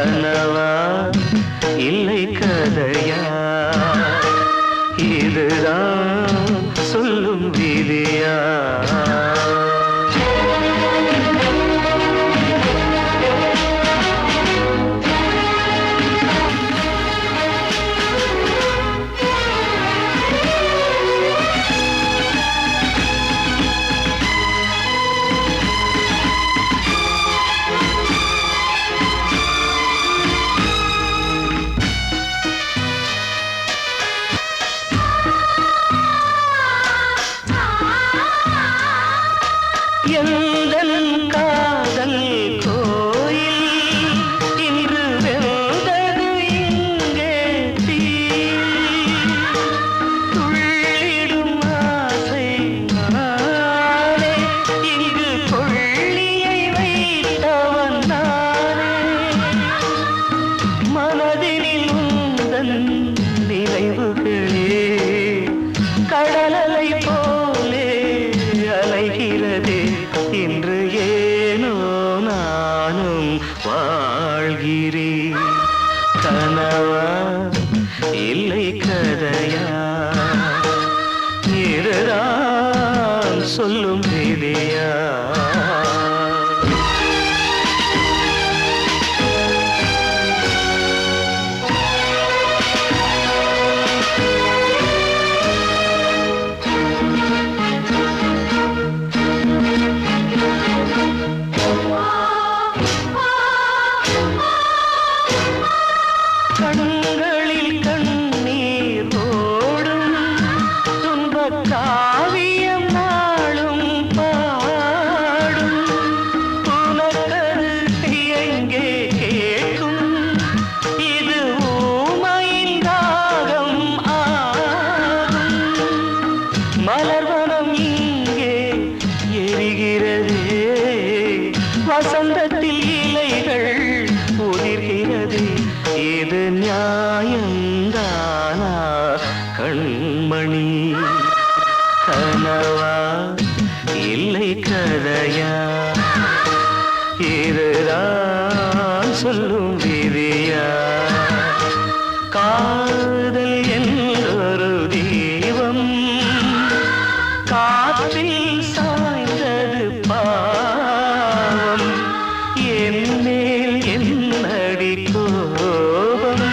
கனவா இல்லை கதையா இதுதான் சொல்லும் விதியா எந்தன் காதல் கோயில் இன்று வெந்தது இங்கே தீ துள்ளிடும் ஆசை நானே இங்கு கொள்ளியை வைத்தவன் நானே மனதினில் உந்தன் நினைவுகளே கடலலை போலே அலைகிறதே இன்று ஏனோ நானும் வாழ்கிறேன் கனவா இல்லை கதையா இதுதான் சொல்லும் விதியா கண்களில் கண்ணீர் ஓடும் துன்பக் காவியம் நாளும் பாடும் உனக்கது எங்கே கேட்கும் இது ஊமையின் ராகம் ஆகும் மலர்வனம் இங்கே எரிகிறதே வசந்தத்தில் இலைகள் உதிர்கிறது இது நியாயந்தானா கண்மணி கனவா இல்லை கதையா இதுதான் சொல்லும் விதியா காதல் என்றொரு தீபம் காற்றில் சாய்ந்தது பாவம் என் மேல் என்னடி கோபம்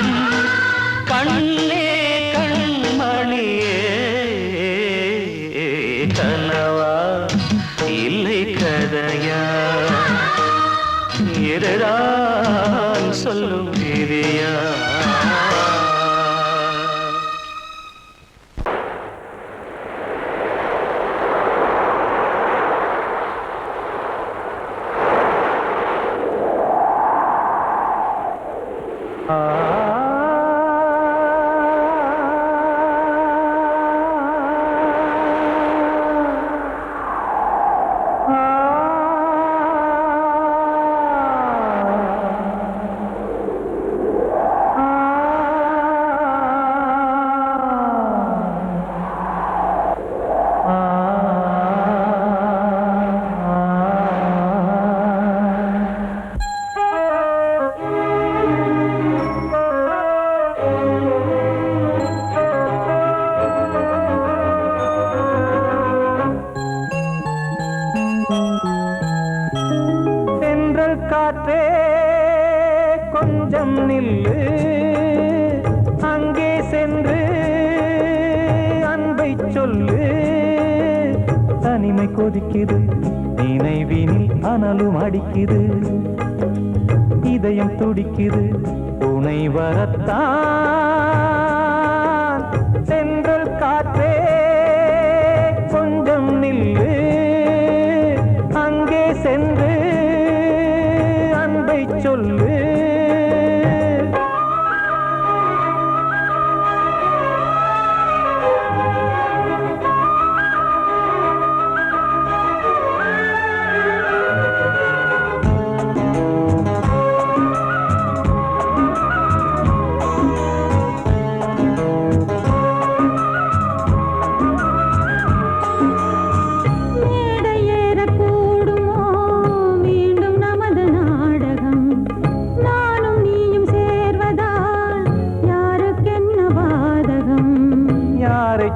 கண்ணே கண்மணியே கனவா இல்லை கதையா இதுதான் சொல்லும் விதியா காற்றே கொஞ்சம் நில்லு அங்கே சென்று அன்பை சொல்லு தனிமை கொதிக்குது நினைவினில் அனலும் அடிக்குது இதயம் துடிக்குது துணை வரத்தான் சென்றல் காற்றே கொஞ்சம் நில்லு அங்கே சென்று அன்பை சொல்லு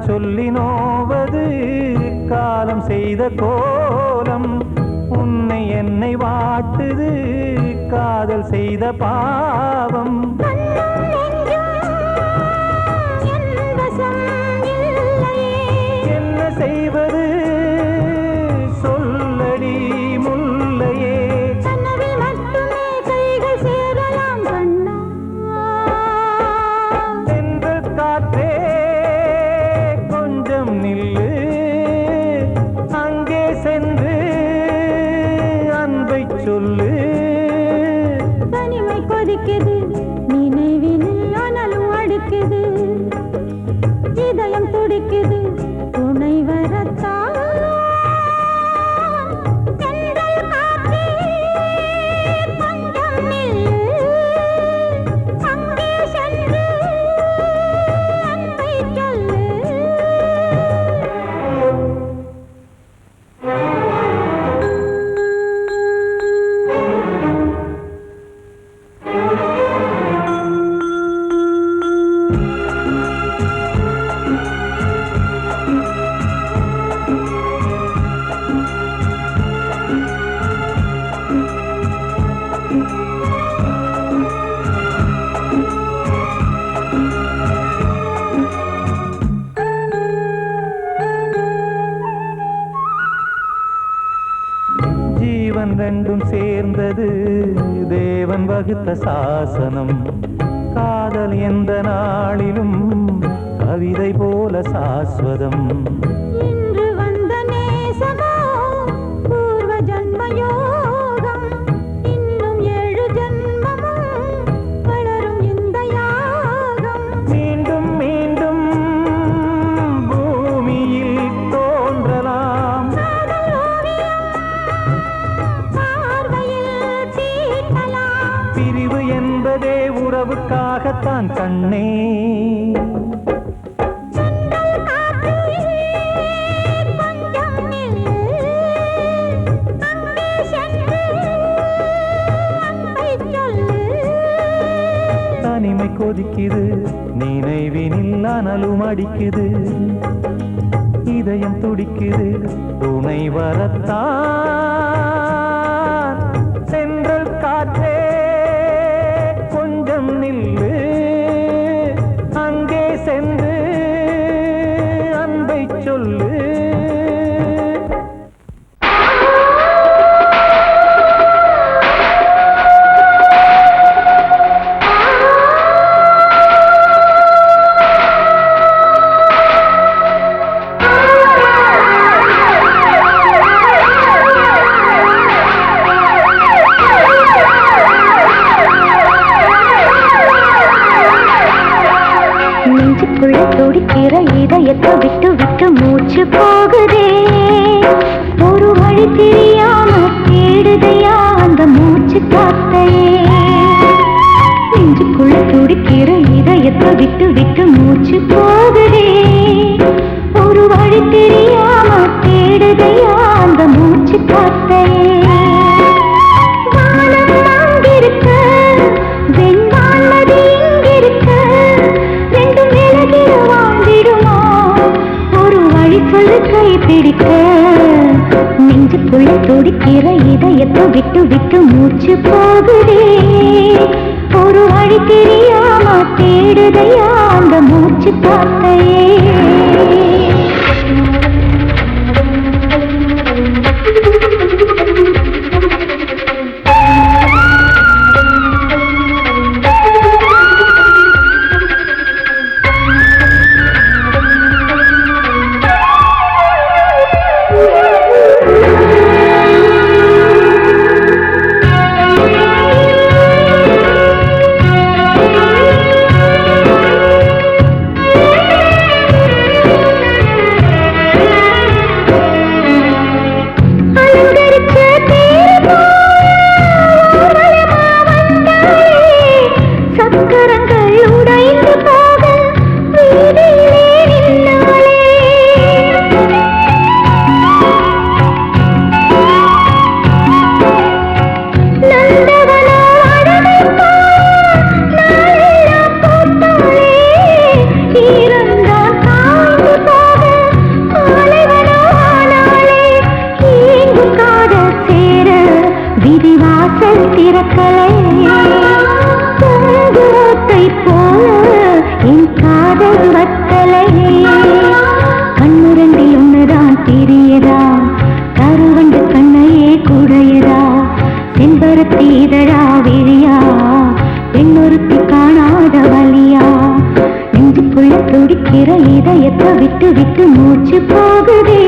சொல்லி நோவது காலம் செய்த கோலம். உன்னை என்னை வாட்டுது காதல் செய்த பாவம். என்ன செய்வது சொல்லடி முல்லையே. கனவில் மட்டுமே கைகள் சேரலாம் கண்ணா. சென்று காற்றே கொஞ்சம் நில்லு, அங்கே சென்று அன்பை சொல்லு. தனிமை கொதிக்குது நினைவினில் அனலும் அடிக்குது. இதயம் துடிக்குது துணை வரத்தான். தென்றல் காற்றே கொஞ்சம் நில்லு, அங்கே சென்று அன்பை சொல்லு. ஜீவன் ரெண்டும் சேர்ந்தது தேவன் வகுத்த சாசனம். காதல் எந்த நாளிலும் கவிதை போல சாஸ்வதம். இன்று வந்த நேசமோ பூர்வ ஜன்ம யோகம். இன்னும் 7 ஜன்மமும் வளரும் இந்த யாகம். மீண்டும் மீண்டும் பூமியில் தோன்றலாம். காதல் ஓவியம் பார்வையில் தீட்டலாம். பிரிவு என்பதே உறவுக்காகத்தான் கண்ணே. தென்றல் காற்றே கொஞ்சம் நில்லு, அங்கே சென்று அன்பை சொல்லு. தனிமை கொதிக்குது நினைவினில் அனலும் அடிக்குது. இதயம் துடிக்குது துணை வரத்தான். சென்றல் காற்றே கொஞ்சம் நில்லு, அங்கே சென்று அன்பை சொல்லு. நெஞ்சுக்குள்ள துடிக்கிற இதயத்தை விட்டு விட்டு மூச்சு போகுதே. ஒரு வழி தெரியாம தேடுதையா அந்த மூச்சு காத்தையே. நெஞ்சுக்குள்ள துடிக்கிற இதயத்தை விட்டு விட்டு மூச்சு போகுதே. ஒரு வழி தெரியாம தேடுதையா அந்த மூச்சு காத்தையே. வானம் அங்கிருக்க வெண்வான் நதி இங்கிருக்க, ரெண்டும் விலகிட வாழ்ந்திடுமா ஒரு வழி சொல்லு கை பிடிக்க. நெஞ்சுக்குள்ள துடிக்கிற இதயத்தை விட்டு விட்டு மூச்சு போகுதே. ஒரு வழி தெரியாம தேடுதையா அந்த மூச்சு காத்தையே. திறக்கலையே பூங்கோட்டை போல என் காதல் வத்தலையே கண்ணுரண்டில் ஒன்றுதான் தெரியதா கருவண்டு கண்ணையே குடையதா செம்பருத்தி இதழா விழியா பெண்ணொருத்தி காணாத வலியா நெஞ்சுக்குள்ள துடிக்கிற இதயத்தை விட்டு விட்டு மூச்சு போகுதே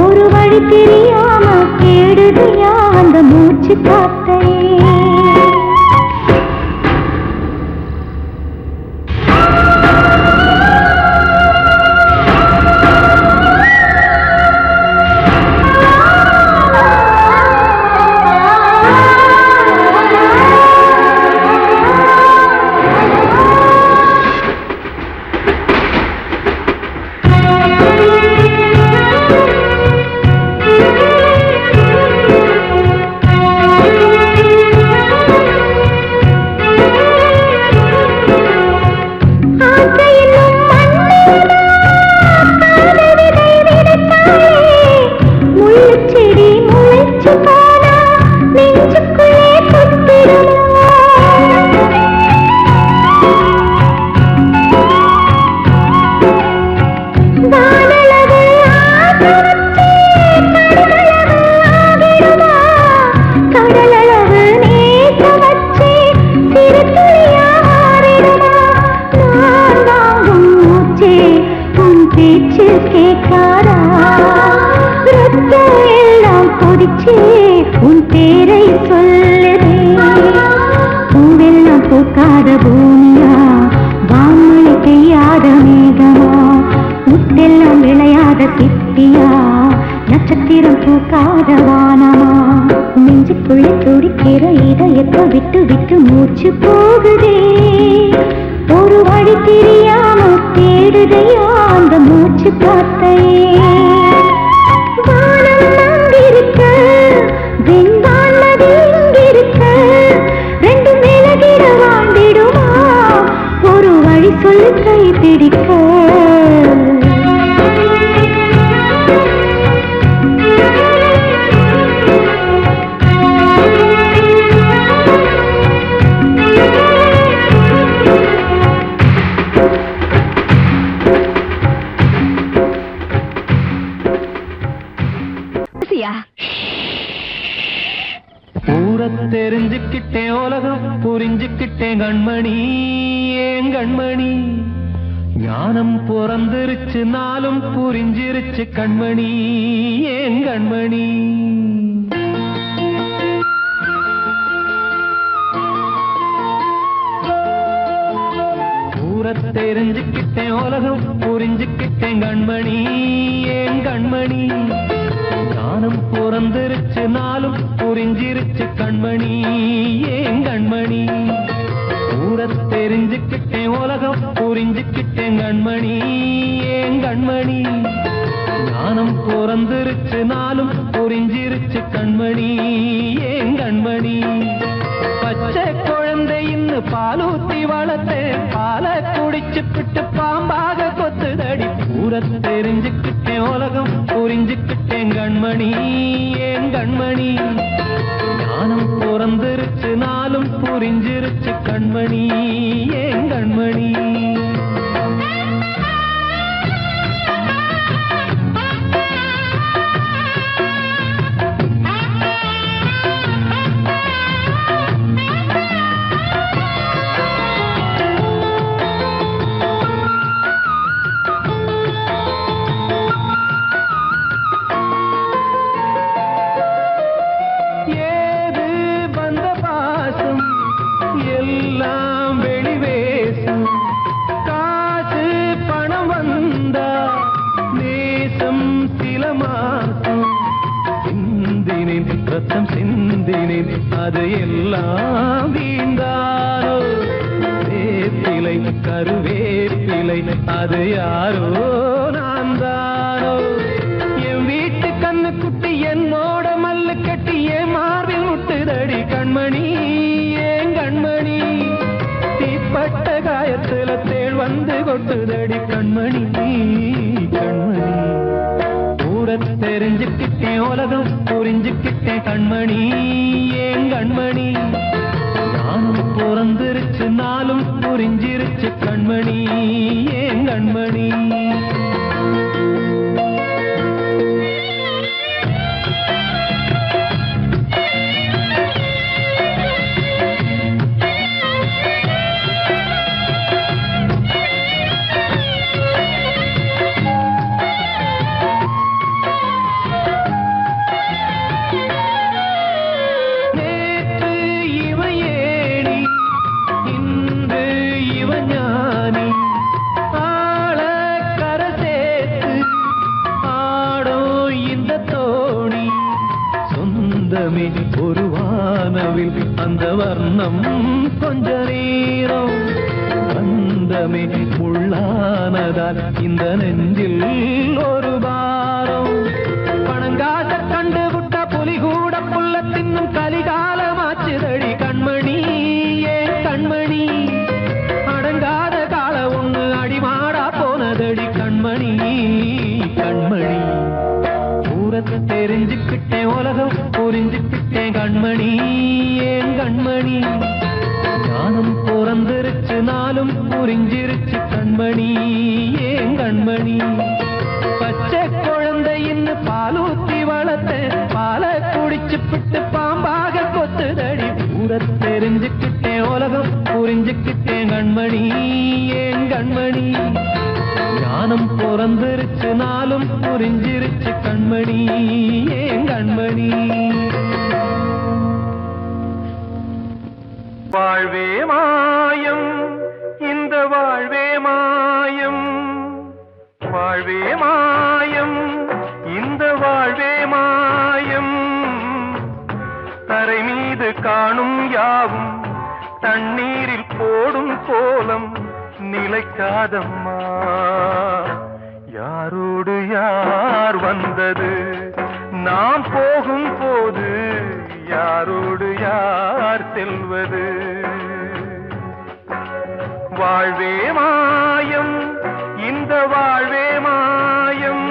ஒரு வழி தெரியாம தேடுதையா அந்த மூச்சு காத்தையே உன் பேரை சொல்லுதே பூவெல்லாம் பூக்காத பூமியா வான்மழை பெய்யாத மேகமா முத்தெல்லாம் விளையாத சிப்பியா நட்சத்திரம் பூக்காத வானமா நெஞ்சுக்குள்ள துடிக்கிற இதயத்தை விட்டு விட்டு மூச்சு போகுதே ஒரு வழி தெரியாம தேடுதையா அந்த மூச்சு காத்தையே ஒரு வழி சொல்லு கை பிடிக்க தெரிஞ்சுக்கிட்டேன் உலகம் புரிஞ்சுக்கிட்டேன் கண்மணி ஏன் கண்மணி ஞானம் பிறந்திருச்சு நாளும் புரிஞ்சிருச்சு கண்மணி ஏன் கண்மணி தெரிஞ்சுக்கிட்டேன் உலகம் புரிஞ்சுக்கிட்டேன் கண்மணி ஏன் கண்மணி ஞானம் பிறந்திருச்சு நாளும் புரிஞ்சிருச்சு கண்மணி ஏன் கண்மணி தெரிஞ்சுக்கிட்டேன் உலகம் புரிஞ்சுக்கிட்டேன் கண்மணி ஏன் கண்மணி ஞானம் பிறந்திருச்சு நாளும் புரிஞ்சிருச்சு கண்மணி ஏன் கண்மணி பச்சை குழந்தை இன்னும் பாலூத்தி வளர்த்தேன் பாலை குடிச்சு பிட்டு பாம்பாக கொத்துதடி தெரிஞ்சுக்கிட்டேன் உலகம் புரிஞ்சுக்கிட்டேன் கண்மணி ஏன் கண்மணி ஞானம் பிறந்திருச்சு நாளும் புரிஞ்சிருச்சு கண்மணி ஏன் கண்மணி ரத்தம் சிந்தினேன் அது எல்லாம் வீண்டாரோ வேப்பிலை கருவேப்பிலை அது யாரோ நான் தானோ என் வீட்டு கண்ணு குட்டி என்னோட மல்லு கட்டி என் மார்பில் முட்டுதடி கண்மணி ஏன் கண்மணி தீப்பட்ட காயத்துல தேள் வந்து கொட்டுதடி கண்மணி கண்மணி தெரிஞ்சுக்கிட்டேன் உலகம் புரிஞ்சுக்கிட்டேன் கண்மணி ஏங்க கண்மணி ஞானம் பிறந்திருச்சு நாளும் புரிஞ்சிருச்சு கண்மணி ஏன் கண்மணி ஒரு வானவில் அந்த வர்ணம் கொஞ்ச நேரம் வந்தமே உள்ளானதால் இந்த நெஞ்சில் ஒரு பாரம் பணங்காச கண்டு விட்ட புலி கூட புல்ல தின்னும் கலிகாலமாச்சுதடி கண்மணி ஏன் கண்மணி அடங்காத கால ஒண்ணு அடிமாடா போனதடி கண்மணி கண்மணி ஊரத்தை தெரிஞ்சுக்கிட்டேன் உலகம் புரிஞ்சுக்கிட்டேன் கண்மணி ஏன் கண்மணி ஞானம் பிறந்திருச்சு நாளும் புரிஞ்சிருச்சு கண்மணி ஏன் கண்மணி பச்சை குழந்தையின் பாலூத்தி வளர்த்த பாலை குடிச்சு பிட்டு பாம்பாக கொத்துதடி ஊரத்தை தெரிஞ்சுக்கிட்டேன் உலகம் புரிஞ்சுக்கிட்டேன் கண்மணி ஏன் கண்மணி ஞானம் பிறந்திருச்சு நாளும் புரிஞ்சிருச்சு கண்மணி ஏன் கண்மணி வாழ்வே மாயம் இந்த வாழ்வே மாயம் வாழ்வே மாயம் இந்த வாழ்வே மாயம் தரை மீது காணும் யாவும் தண்ணீரில் போடும் கோலம் நிலைக்காதம்மா யாரோடு யார் வந்தது நாம் போகும் போது யாரோடு யார் செல்வது வாழ்வே மாயம் இந்த வாழ்வே மாயம்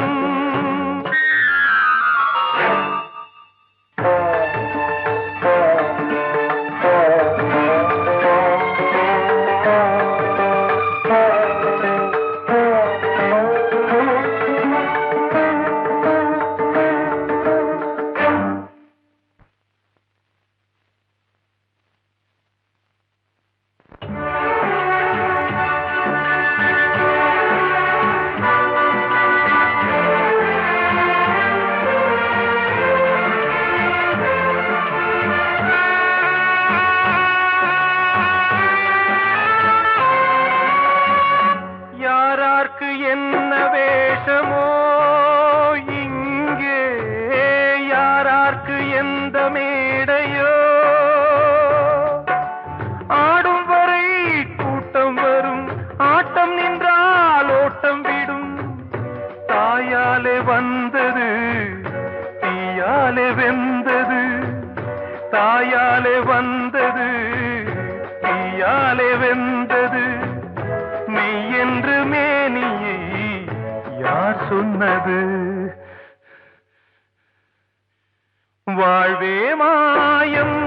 என்ன வேஷமோ இங்கே யாரார்க்கு எந்த மேடையோ ஆடும் வரை கூட்டம் வரும் ஆட்டம் நின்றால் ஓட்டம் விடும் தாயாலே வந்தது தீயாலே வெந்தது தாயாலே வந்தது தீயாலே வெந்தது மெய் என்று மேனியை யார் சொன்னது வாழ்வே மாயம்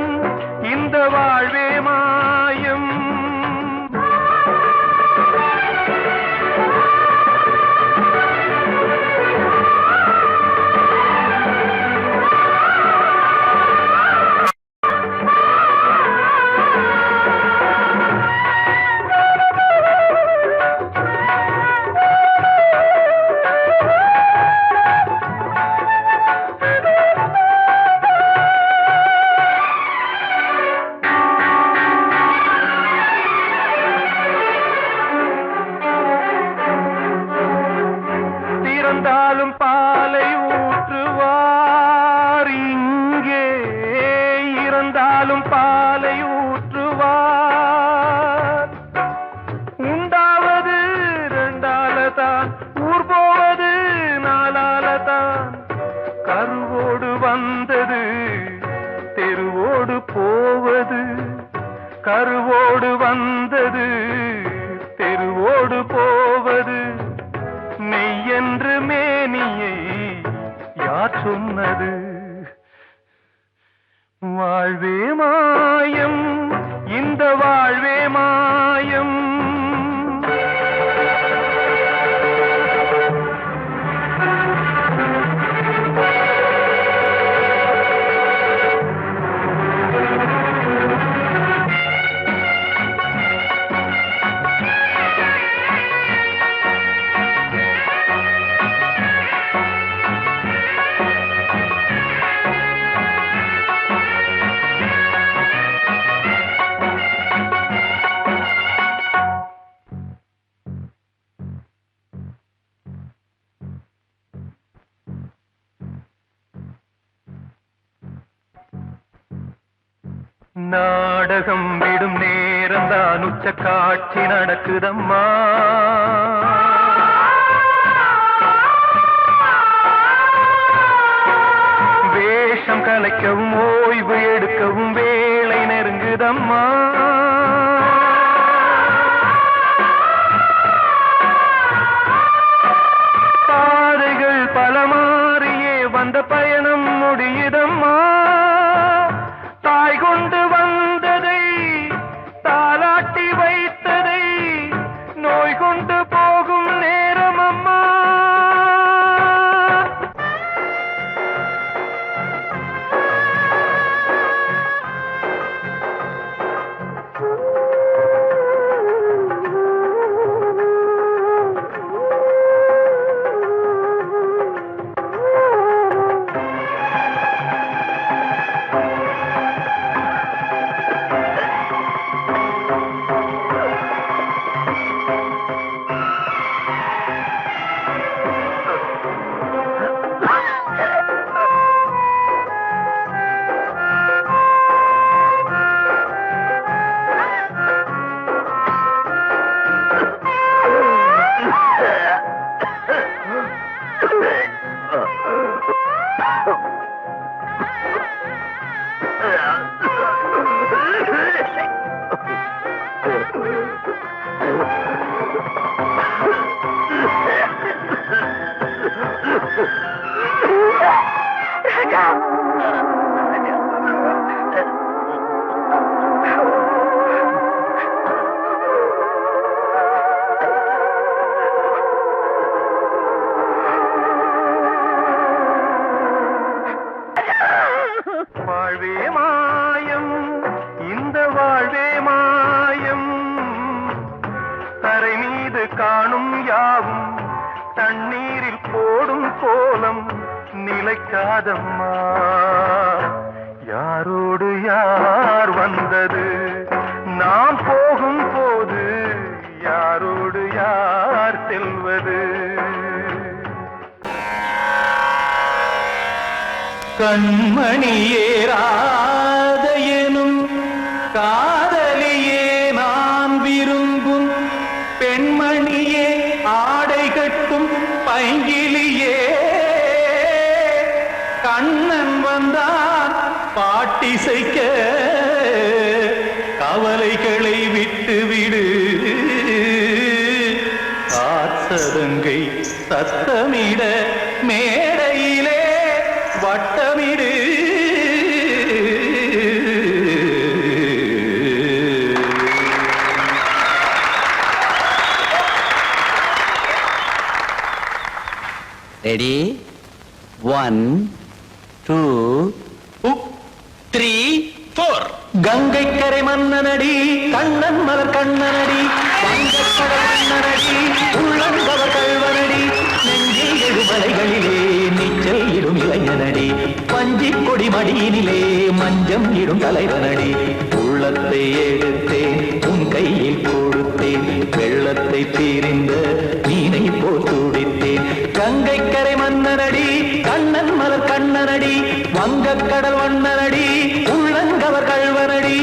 இந்த வாழ்வே மாயம் இறந்தாலும் பாலை ஊற்றுவார் இங்கே இறந்தாலும் பாலை ஊற்றுவார் உண்டாவது ரெண்டாலதான் ஊர் போவது நாலாலதான் கருவோடு வந்தது தெருவோடு போவது கருவோடு வந்தது தெருவோடு போவது மெய் என்று மேனியை யார் சொன்னது வாழ்வே மாயம், இந்த வாழ்வே மாயம். நாடகம் விடும் நேரம் தான் உச்ச காட்சி நடக்குதம்மா. வேஷம் கலைக்கவும் ஓய்வு எடுக்கவும் வேளை நெருங்குதம்மா. பாதைகள் பல மாறியே வந்த பயணம் முடியுதம்மா. தாய் கொண்டு வந்ததை தாலாட்டி வைத்ததை நோய் கொண்டு போகும் நேரம் அம்மா. வாழ்வே மாயம், இந்த வாழ்வே மாயம். தரை மீது காணும் யாவும் தண்ணீரில் போடும் கோலம் நிலைக்காதம்மா. யாரோடு யார் வந்தது நாம் போகும் போது, யாரோடு யார் செல்வது. கண்மணியேராத எனும் காதலியே நான் விரும்பும் பெண்மணியே, ஆடை கட்டும் பைங்கிலியே. கண்ணன் வந்தான் பாட்டிசைக்க, கவலைகளை விட்டுவிடு. காசதங்கை சத்தமிட மேடையிலே வட்டமிடு. ரெடி? 1 2 3 4. கங்கை கரை மன்னனடி, கண்ணன் மலர் கண்ணனடி, வங்கக்கடல் மன்னனடி, உள்ளங்கவர் கல்வனடி, நெஞ்சில் எழுமலைகளிலே நீச்சல் இடும் இளைஞனடி, பஞ்சிக் கொடி மடியினிலே மஞ்சம் இடும் தலைவனடி. உள்ளத்தை எடுத்தேன் உன் கையில் கொடுத்தேன், வெள்ளத்தை தீரிந்த மீனை போல் துடித்தேன். கங்கை கரை மன்னனடி, கண்ணன் மலர் கண்ணனடி, வங்கக்கடல் வண்ணனடி, உள்ளங்கவர் கல்வனடி.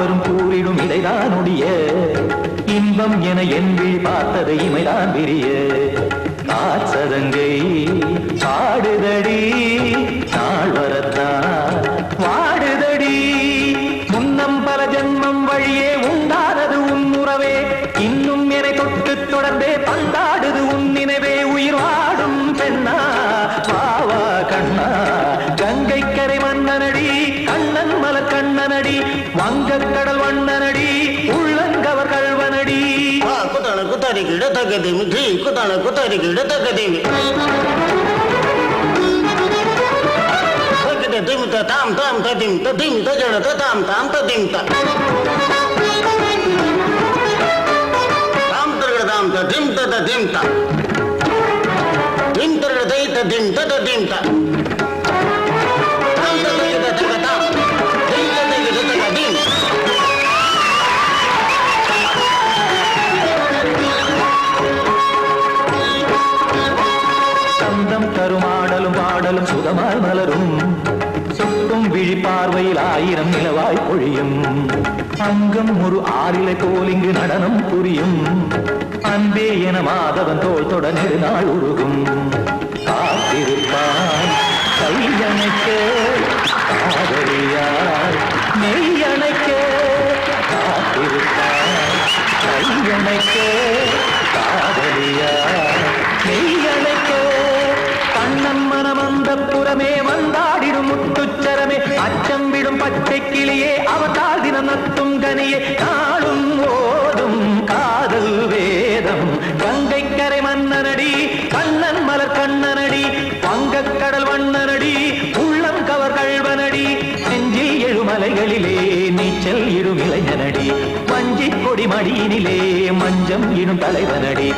யாவரும் கூறிடும் இதைதான் ஒடிய இன்பம் என என் விழி பார்த்தது இமைதான் விரிய காற்சதங்கை பாடுதடி நாள் வரத்தான் வாடுதடி முன்னம் பல ஜென்மம் வழியே உண்டானது உன் உறவே இன்னும் என்னை தொட்டு தொடர்ந்தே பந்தாடுது உன் நினைவே உயிர் வாடும் பெண்ணா வாவா கண்ணா கங்கை கரை மன்னனடி கண்ணன் மலர் கண்ணனடி வங்கக் கடல் வண்ணனடி உள்ளங்கவர் கல்வனடி குத்தான குத்தாரி கிட தகதிமி தி குத்தான குத்தாரி கிட தகதிமி தகதி திம் த தாம் தாம் ததிம் ததிம் தஜட த தாம் தாம் ததிம் த தாம் தரட தாம் த திம் த ததிம் த திம் தரட தை த திம் த ததிம் த தாம் த தை த த தாம் திம் த தை த ததிம் சந்தம் தருமாடலும் பாடலும் சுகமாய் மலரும் சுட்டும் விழி பார்வையில் ஆயிரம் நிலவாய் பொழியும் அங்கம் ஒரு ஆறிலை போல் இங்கு நடனம் புரியும் அன்பே என மாதவன் தோள் தொட நெடுநாள் உருகும் காத்திருப்பான் கையணைக்க காதலியார் மெய்யணைக்க காத்திருப்பான் கையணைக்க காதலியார் மெய்யணைக்க கண்ணன் மனமந்த புறமே வந்தாடிடும் முத்துச்சரமே அச்சம் விடும் பச்சை கிளியே அவதால் தினம் நத்தும் கனியே நாளும் ஓடும் காதல் வேதம் கங்கை கரை மன்னனடி கண்ணன் மலர் கண்ணனடி வங்கக் கடல் வண்ணனடி உள்ளம் கவர் கல்வனடி நெஞ்சில் எழுமலைகளிலே நீச்சல் இடும் இளைஞனடி வஞ்சி கொடி மடியினிலே மஞ்சம் இடும் தலைவனடி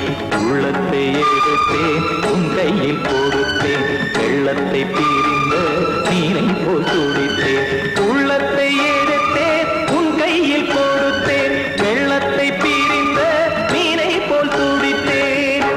உள்ளத்தை எடுத்தேன் உன் கையில் கொடுத்தேன் வெள்ளத்தை பிரிந்த நீரை போல் துடித்தேன் உள்ளத்தை எடுத்தேன் உன் கையில் கொடுத்தேன் வெள்ளத்தை பிரிந்த நீரை போல் துடித்தேன்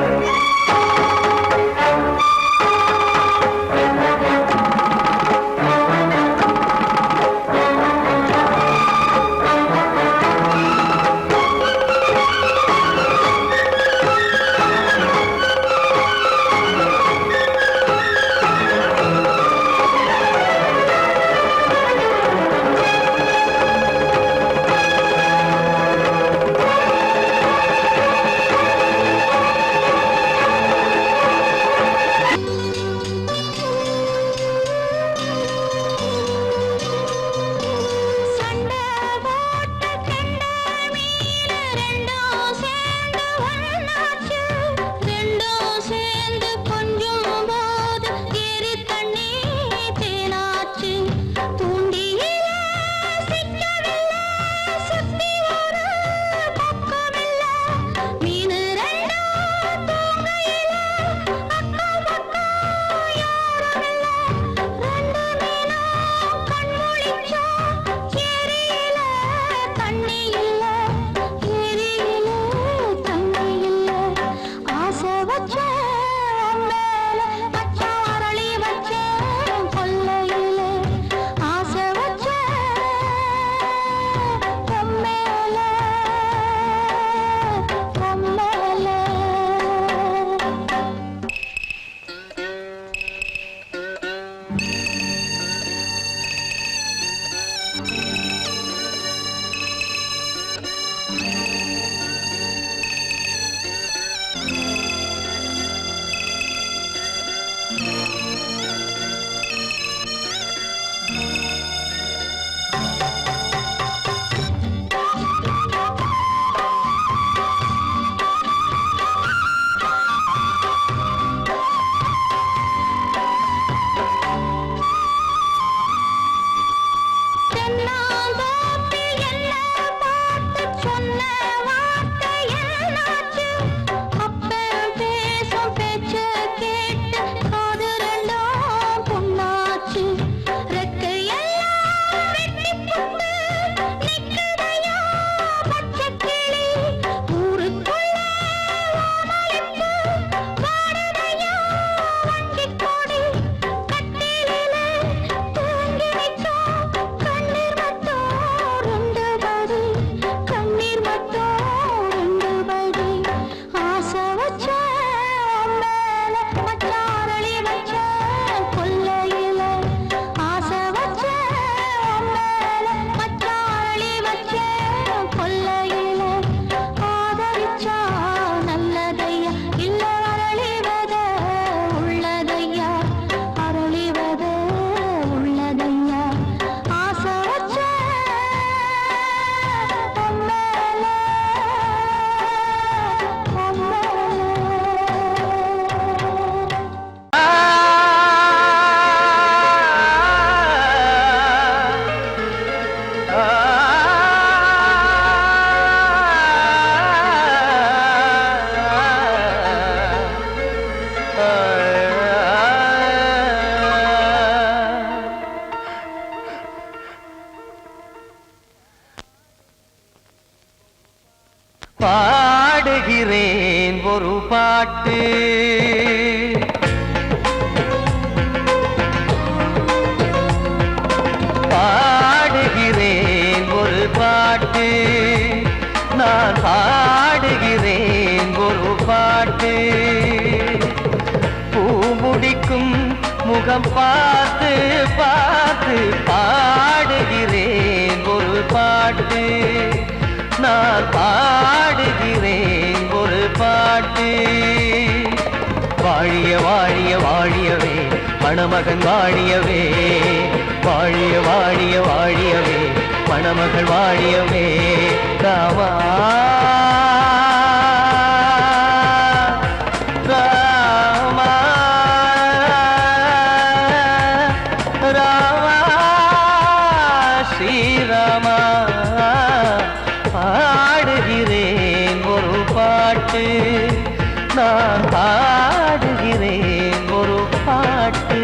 பாடுகிறேன் ஒரு பாட்டு. பாடுகிறேன் ஒரு பாட்டு, நான் பாடுகிறேன் ஒரு பாட்டு. பூ முடிக்கும் முகம் பார்த்து பார்த்து பாடுகிறேன் ஒரு பாட்டு, நான் பாடுகிறேன் ஒரு பாட்டு. வாழிய வாழிய வாழியவே மணமகன் வாழியவே, வாழிய வாழிய வாழியவே மணமகள் வாழியவே. ராமா ராமா ராமா ஸ்ரீராமா. பாடுகிறேன் ஒரு பாட்டு, நான் பாடுகிறேன் ஒரு பாட்டு.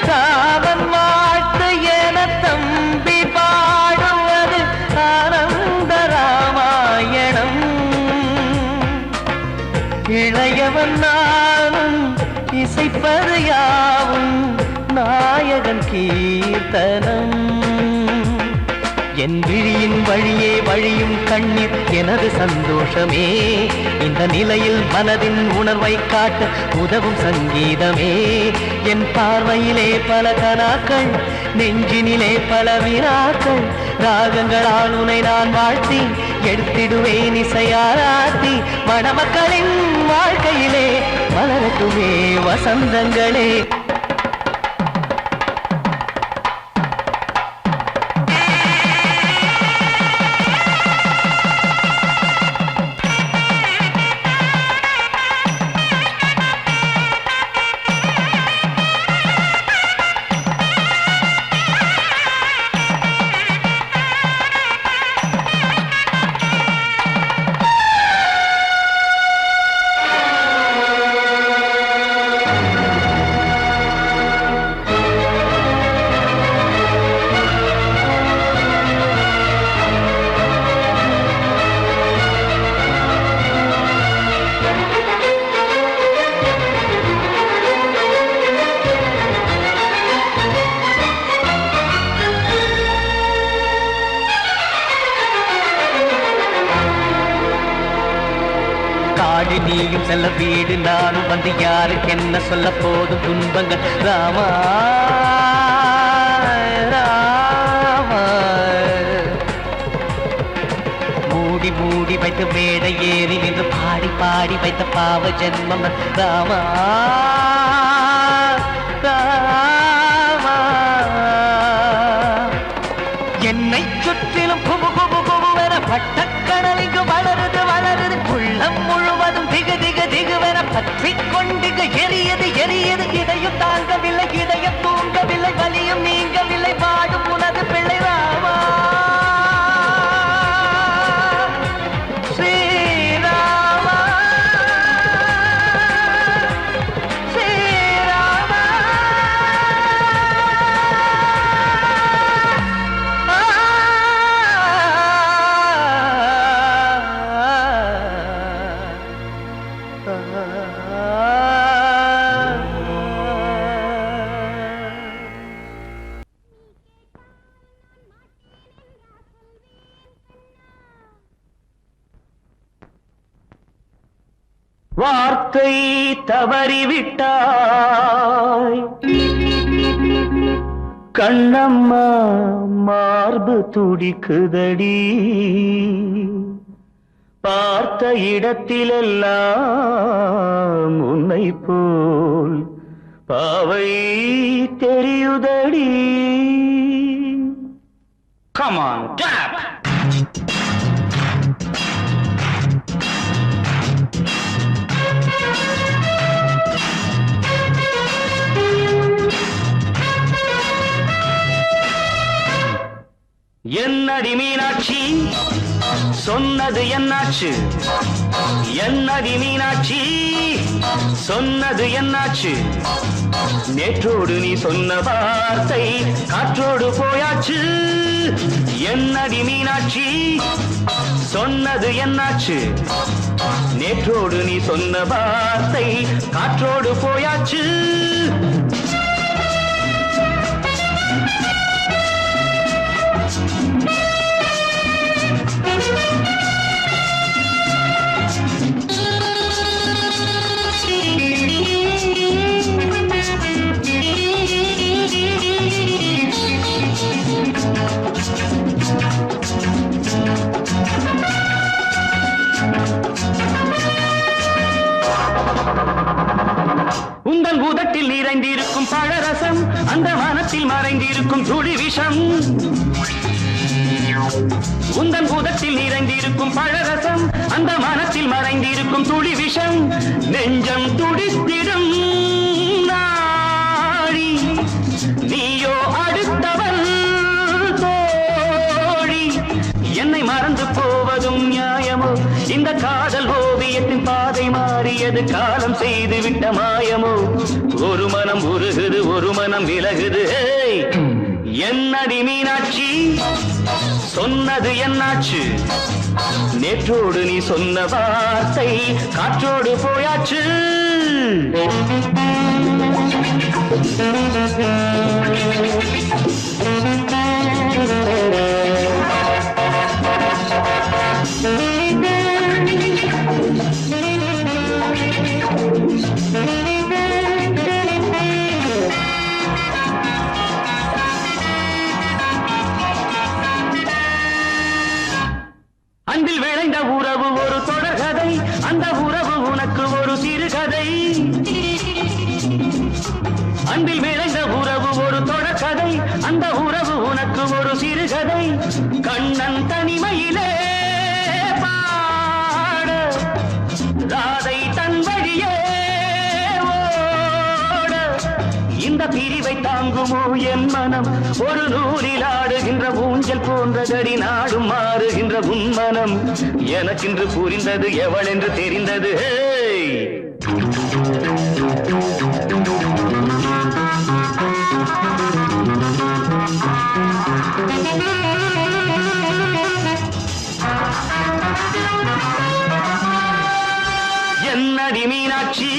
ராமன் வாழ்த்து என தம்பி பாடுவது ஆனந்த ராமாயணம். இளையவன் நானும் இசைப்பது யாவும் நாயகன் கீர்த்தனம். என் விழியின் வழியே வழியும் கண்ணீர் எனது சந்தோஷமே. இந்த நிலையில் மனதின் உணர்வை காட்ட உதவும் சங்கீதமே. என் பார்வையிலே பல கனாக்கள், நெஞ்சினிலே பல வினாக்கள். ராகங்களால் உனை நான் வாழ்த்தி எடுத்திடுவேன் இசையாராத்தி. மணமக்களின் வாழ்க்கையிலே மலரட்டுமே வசந்தங்களே. காடு நீயும் செல்ல வீடு நானும் வந்து யாருக்கு என்ன சொல்ல போதும் துன்பங்கள். ராமா ராமா மூடி மூடி வைத்த மேடை ஏறி நின்று பாடி பாடி வைத்த பாவ ஜென்மம். ராமா ராமா என்னை சுற்றிலும் குபு குபு குபுவென பட்டக்கடல் இங்கு வளருது வளருது. உள்ளம் முழுவதும் திகு திகு திகுவென பற்றி கொண்டிக எரியது எரியது. இதையும் தாங்கவில்லை இதயம் தூங்கவில்லை, வலியும் நீங்கவில்லை, பாடும் உனது பிள்ளை. ராமா ஸ்ரீராமா ஸ்ரீராமா. வார்த்தை தவறிவிட்டாய் கண்ணம்மா, மார்பு துடிக்குதடி. பார்த்த இடத்திலெல்லாம் உன்னை போல் பாவை தெரியுதடி. Come on, tap! என்னடி மீனாட்சி சொன்னது என்னாச்சு? என்னடி மீனாட்சி சொன்னது என்னாச்சு? நேற்றோடு நீ சொன்ன வார்த்தை காற்றோடு போயாச்சு. என்னடி மீனாட்சி சொன்னது என்னாச்சு? நேற்றோடு நீ சொன்ன வார்த்தை காற்றோடு போயாச்சு. உந்தன் பூதத்தில் நிறைந்திருக்கும் பழரசம் அந்த மனத்தில் மறைந்திருக்கும் துளி விஷம். உந்தன் பூதத்தில் நிறைந்திருக்கும் பழரசம் அந்த மனத்தில் மறைந்திருக்கும் துளி விஷம். நெஞ்சம் துடித்திடும் நாடி நீயோ அடுத்தவள் தோழி. என்னை மறந்து போவதும் நியாயமோ? இந்த காதல் ஓவியத்தின் பாதை மாறியது காலம் செய்து விட்ட மாயமோ? ஒரு மனம் உருகுது ஒரு மனம் விலகுது. என்னடி மீனாட்சி சொன்னது என்னாச்சு? நேற்றோடு நீ சொன்ன வார்த்தை காற்றோடு போயாச்சு. அன்பில் விளைந்த உறவு ஒரு தொடர்கதை, அந்த உறவு உனக்கு ஒரு சிறுகதை. அன்பில் விளைந்த உறவு ஒரு தொடர்கதை, அந்த உறவு உனக்கு ஒரு சிறுகதை. கண்ணன் தனிமையிலே பாட ராதை தன் வழியே ஓட. இந்த பிரிவை தாங்குமோ என் மனம்? ஒரு நூலில் ஆடுகின்ற ஊஞ்சல் போன்றதடி நாடும் மாறுகின்ற உன்மனம். எனக்கென்று புரிந்தது எவள் என்று தெரிந்தது. என்னடி மீனாட்சி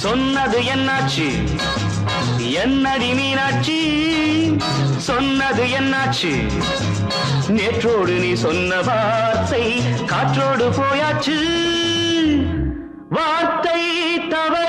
சொன்னது என்னாச்சு? என்னடி மீனாட்சி சொன்னது என்னாச்சு? நேற்றோடு நீ சொன்ன வார்த்தை காற்றோடு போயாச்சு. வார்த்தை தவறு